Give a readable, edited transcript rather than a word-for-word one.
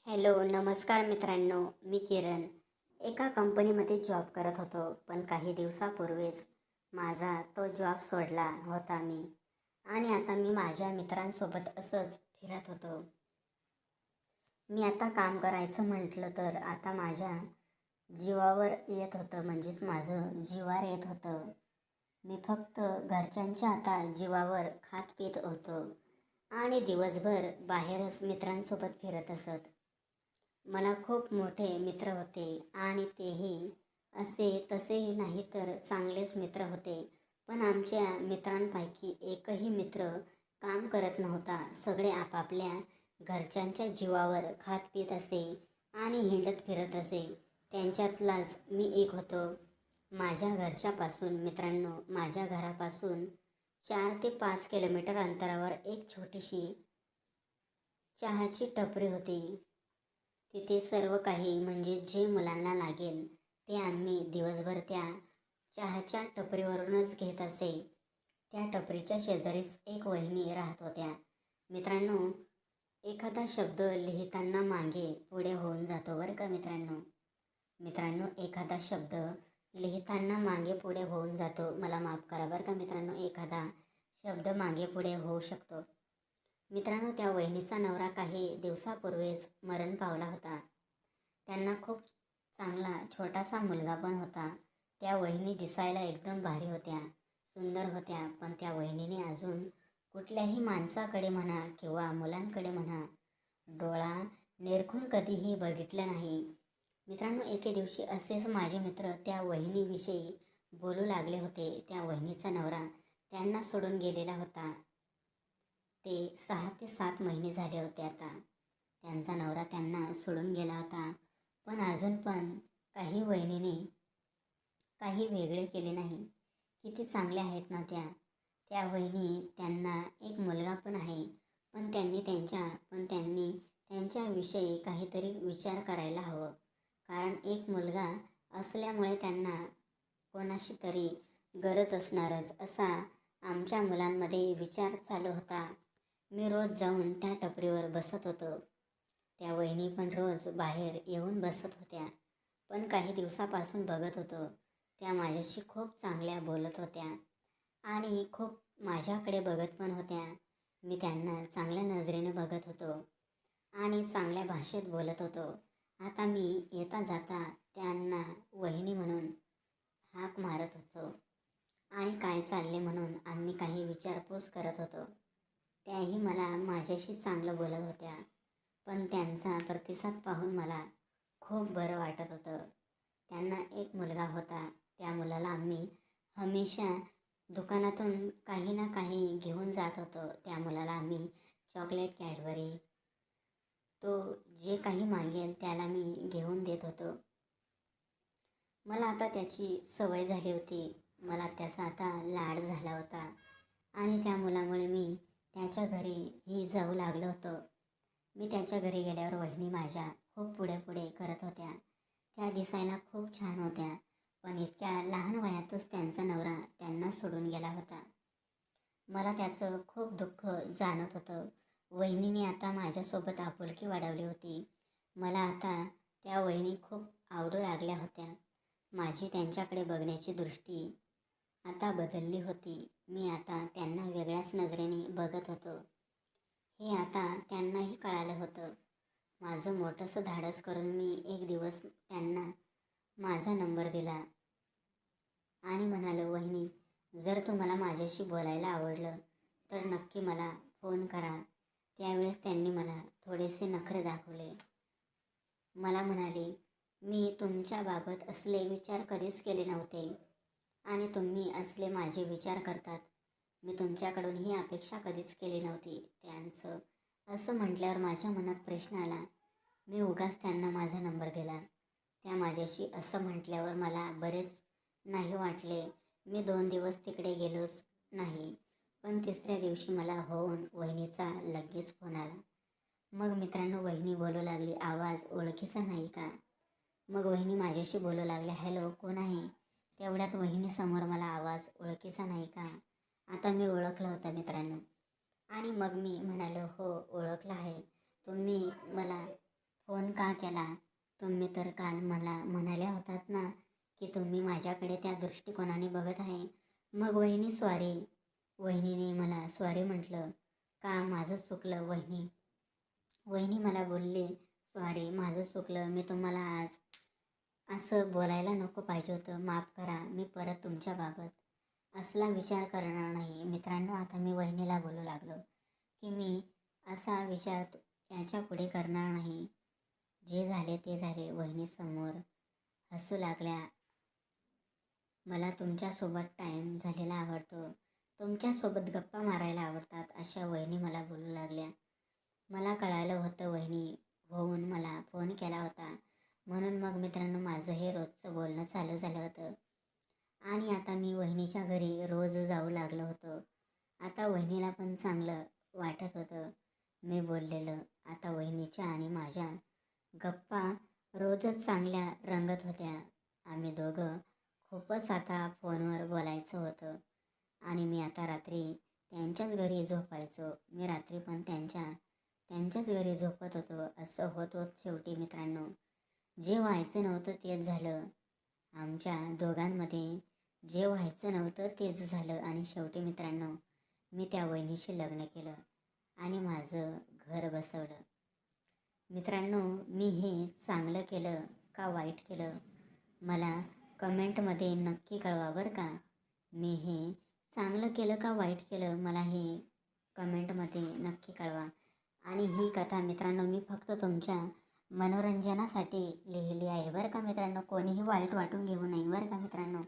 Hello, नमस्कार मित्रांनो. मी किरण. एका कंपनीमध्ये जॉब करत होतो, पण काही दिवसापूर्वीच माझा तो जॉब सोडला होता मी. आणि आता मी माझ्या मित्रांसोबत असंच फिरत होतो. मी आता काम करायचं म्हटलं तर आता माझ्या जीवावर येत होतं, म्हणजेच माझं जिवावर येत होतं. मी फक्त घरच्यांच्या आता जीवावर खात पीत होतो आणि दिवसभर बाहेरच मित्रांसोबत फिरत असत. मला खूप मोठे मित्र होते आणि तेही असे तसेही नाही तर चांगलेच मित्र होते. पण आमच्या मित्रांपैकी एकही मित्र काम करत नव्हता. सगळे आपापल्या घरच्यांच्या जीवावर खात पीत असे आणि हिंडत फिरत असे. त्यांच्यातलाच मी एक होतो. माझ्या घरच्यापासून मित्रांनो, माझ्या घरापासून 4 ते 5 किलोमीटर अंतरावर एक छोटीशी चहाची टपरी होती. तिथे सर्व काही म्हणजे जे मुलांना लागेल ते आम्ही दिवसभर त्या चहाच्या टपरीवरूनच घेत असे. त्या टपरीच्या शेजारीच एक वहिनी राहत होत्या. मित्रांनो, एखादा शब्द लिहिताना मागे पुढे होऊन जातो बरं का मित्रांनो. मित्रांनो, एखादा शब्द लिहिताना मागे पुढे होऊन जातो. मला माफ करा बरं का मित्रांनो, एखादा शब्द मागे पुढे होऊ शकतो. मित्रांनो, त्या वहिनीचा नवरा काही दिवसापूर्वीच मरण पावला होता. त्यांना खूप चांगला छोटासा मुलगा पण होता. त्या वहिनी दिसायला एकदम भारी होत्या, सुंदर होत्या. पण त्या वहिनीने अजून कुठल्याही माणसाकडे म्हणा किंवा मुलांकडे म्हणा डोळा निरखून कधीही बघितलं नाही. मित्रांनो, एके दिवशी असेच माझे मित्र त्या वहिनीविषयी बोलू लागले होते. त्या वहिनीचा नवरा त्यांना सोडून गेलेला होता. ते 6 ते 7 महिने झाले होते आता. त्यांचा नवरा त्यांना सोडून गेला होता. पण अजून पण काही वहिनीने काही वेगळे केले नाही. किती चांगल्या आहेत ना त्या. त्या वहिनी, त्यांना एक मुलगा पण आहे. पण त्यांनी त्यांच्याविषयी काहीतरी विचार करायला हवं. कारण एक मुलगा असल्यामुळे त्यांना कोणाशी तरी गरज असणारच असा आमच्या मुलांमध्ये विचार चालू होता. मी रोज जाऊन त्या टपरीवर बसत होतो. त्या वहिनी पण रोज बाहेर येऊन बसत होत्या. पण काही दिवसापासून बघत होतो, त्या माझ्याशी खूप चांगल्या बोलत होत्या आणि खूप माझ्याकडे बघत पण होत्या. मी त्यांना चांगल्या नजरेने बघत होतो आणि चांगल्या भाषेत बोलत होतो. आता मी येता जाता त्यांना वहिनी म्हणून हाक मारत होतो आणि काय चालले म्हणून आम्ही काही विचारपूस करत होतो. त्याही मला माझ्याशी चांगलं बोलत होत्या. पण त्यांचा प्रतिसाद पाहून मला खूप बरं वाटत होतं. त्यांना एक मुलगा होता. त्या मुलाला आम्ही हमेशा दुकानातून काही ना काही घेऊन जात होतो. त्या मुलाला आम्ही चॉकलेट, कॅडबरी, तो जे काही मागेल त्याला मी घेऊन देत होतो. मला आता त्याची सवय झाली होती. मला त्याचा आता लाड झाला होता आणि त्या मुलामुळे मी त्याच्या घरीही जाऊ लागलो होतो. मी त्याच्या घरी गेल्यावर वहिनी माझ्या खूप पुढे पुढे करत होत्या. त्या दिसायला खूप छान होत्या. पण इतक्या लहान वयातच त्यांचा नवरा त्यांना सोडून गेला होता. मला त्याचं खूप दुःख जाणवत होतं. वहिनीने आता माझ्यासोबत आपुलकी वाढवली होती. मला आता त्या वहिनी खूप आवडू लागल्या होत्या. माझी त्यांच्याकडे बघण्याची दृष्टी आता बदलली होती. मी आता त्यांना वेगळ्याच नजरेने बघत होतो. हे आता त्यांनाही कळालं होतं. माझं मोठंसं धाडस करून मी एक दिवस त्यांना माझा नंबर दिला आणि म्हणालो, वहिनी, जर तुम्हाला माझ्याशी बोलायला आवडलं तर नक्की मला फोन करा. त्यावेळेस त्यांनी मला थोडेसे नखरे दाखवले. मला म्हणाले, मी तुमच्याबाबत असले विचार कधीच केले नव्हते आणि तुम्ही असले माझे विचार करतात. मी तुमच्याकडून ही अपेक्षा कधीच केली नव्हती. त्यांचं असं म्हटल्यावर माझ्या मनात प्रश्न आला. मी उगाच त्यांना माझा नंबर दिला. त्या माझ्याशी असं म्हटल्यावर मला बरेच नाही वाटले. मी 2 दिवस तिकडे गेलोच नाही. पण तिसऱ्या दिवशी मला होऊन वहिनीचा लगेच फोन आला. मग मित्रांनो, वहिनी बोलू लागली, आवाज ओळखीचा नाही का? मग वहिनी माझ्याशी बोलू लागल्या, हॅलो, कोण आहे? तेवढ्यात वहिनीसमोर मला आवाज ओळखीचा नाही का? आता मी ओळखलं होतं मित्रांनो. आणि मग मी म्हणालो, हो, ओळखलं आहे. तुम्ही मला फोन का केला? तुम्ही तर काल मला म्हणाल्या होतात ना की तुम्ही माझ्याकडे त्या दृष्टिकोनाने बघत आहे. मग वहिनी सॉरी. वहिनीने मला सॉरी म्हटलं. का माझं चुकलं वहिनी? वहिनी मला बोलले सॉरी माझं चुकलं, मी तुम्हाला आज असं बोलायला नको पाहिजे होतं, माफ करा, मी परत तुमच्याबाबत असला विचार करणार नाही. मित्रांनो, आता मी वहिनीला बोलू लागलो की मी असा विचार याच्यापुढे करणार नाही. जे झाले ते झाले. वहिनीसमोर हसू लागल्या. मला तुमच्यासोबत टाईम झालेला आवडतो, तुमच्यासोबत गप्पा मारायला आवडतात, अशा वहिनी मला बोलू लागल्या. मला कळालं होतं वहिनी होऊन मला फोन केला होता, म्हणून मग मित्रांनो माझं हे रोजचं बोलणं चालू झालं होतं. आणि आता मी वहिनीच्या घरी रोज जाऊ लागलो होतो. आता वहिनीला पण चांगलं वाटत होतं मी बोललेलं. आता वहिनीच्या आणि माझ्या गप्पा रोजच चांगल्या रंगत होत्या. आम्ही दोघं खूपच आता फोनवर बोलायचं होतं. आणि मी आता रात्री त्यांच्याच घरी झोपायचो. मी रात्री पण त्यांच्याच घरी झोपत होतो. असं होत होत शेवटी मित्रांनो जे व्हायचं नव्हतं तेच झालं. आमच्या दोघांमध्ये जे व्हायचं नव्हतं तेच झालं. आणि शेवटी मित्रांनो मी त्या वहिनीशी लग्न केलं आणि माझं घर बसवलं. मित्रांनो, मी हे चांगलं केलं का वाईट केलं मला कमेंटमध्ये नक्की कळवा बरं का. मी हे चांगलं केलं का वाईट केलं मला हे कमेंटमध्ये नक्की कळवा. आणि ही कथा मित्रांनो मी फक्त तुमच्या मनोरंजनासाठी लिहिली आहे बरं का मित्रांनो. कोणीही वाईट वाटून घेऊ नये बरं का मित्रांनो.